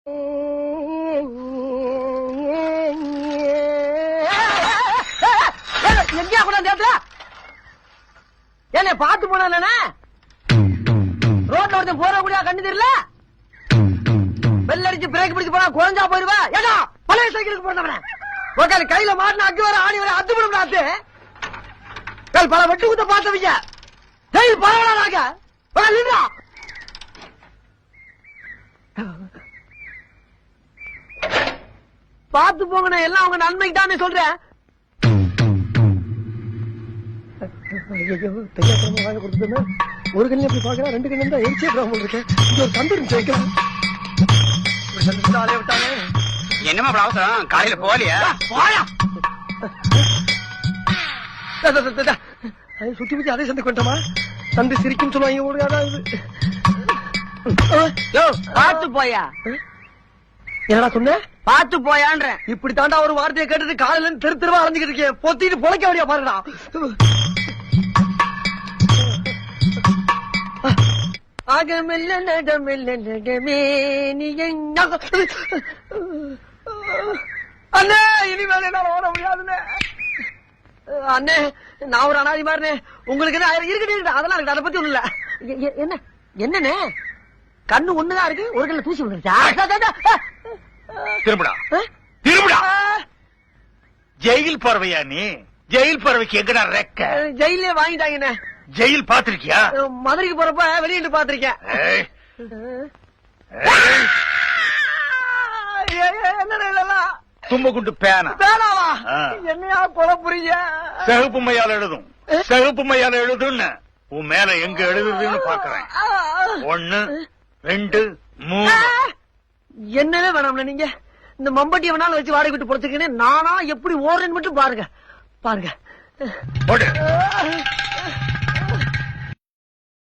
எங்கயா கூட நேரத்துல என்ன பாத்து போனா ரோட்ல ஒருத்தன் போற கூடிய கண்ணு தெரியல. பெல் அடிச்சு பிரேக் பிடிச்சு போனா குறைஞ்சா போயிருவா. ஏடா பழைய சைக்கிளுக்கு போறவன உக்கால கையில மாட்டின அக்கு வர ஆணி வர அத்து விடும் நாத்து பல வெட்டு குத்த பார்த்தவங்க ஜெயில் பரவாயில்ல. பாத்து போங்க, எல்லாம் உங்க நன்மைக்கு தானே சொல்றேன். ஒரு கண்ணு எப்படி பாக்குறா, ரெண்டு கண்ணு தான் எரிச்சே இருக்கேன். ஒரு தந்தூரம் சேர்க்கிறேன். என்னமா அவசரம், காலையில போலியா? சுத்தி முத்தி அதே சந்தை கொண்டமா தந்தை சிரிக்கும் சொல்லுவாங்க. பாத்து போயா, என்னடா சொன்ன? பாத்து போயான்ற இப்படி தாண்டா ஒரு வார்த்தையை கேட்டது காலையில தெரு தெருவா அலைஞ்சுக்கிட்டு இருக்கேன். பொத்திட்டு பொழைக்க வேண்டிய பாருடா. அகமில்ல நடமில்ல நடமே நீ அண்ணே, இனிமேல் என்னால ஓட முடியாதுண்ணே. அண்ணே, நான் ஒரு அனாதி மாதிரினே. உங்களுக்கு என்ன இருக்கட்டும், அதெல்லாம் இருக்கு, அதை பத்தி ஒண்ணு இல்ல. என்ன என்னண்ணே, கண்ணு ஒண்ணுதான் இருக்கு, ஒரு கல்ல தூசி விழுந்துருச்சா? திரும்புடா திரும்புடா. ஜெயில் பறவையா நீ? ஜெயில் பறவைக்கு எங்கடா ரெக்க? ஜெயிலே வாங்கிட்டாங்கண்ணே. ஜெயில் பாத்திருக்கியா? மதுரைக்கு போறப்ப வெளியிட்டு பாத்திருக்கேன். என்னடா இதெல்லாம்? தும்பகுண்டு பேனா பேனாவா? என்னையா குழப்புறீங்க? சிகப்பு மையால எழுதும், சிகப்பு மையால எழுதுன்னு உன் மேல எங்க எழுதுதுன்னு பாக்குறேன். 1 2 3. என்னவே வேணாம்ல நீங்க. இந்த மம்பட்டியை வேணாலும் வச்சு வாடகை விட்டு பொறுத்துக்கேன். நானா எப்படி ஓடுறேன்னு மட்டும் பாருங்க பாருங்க.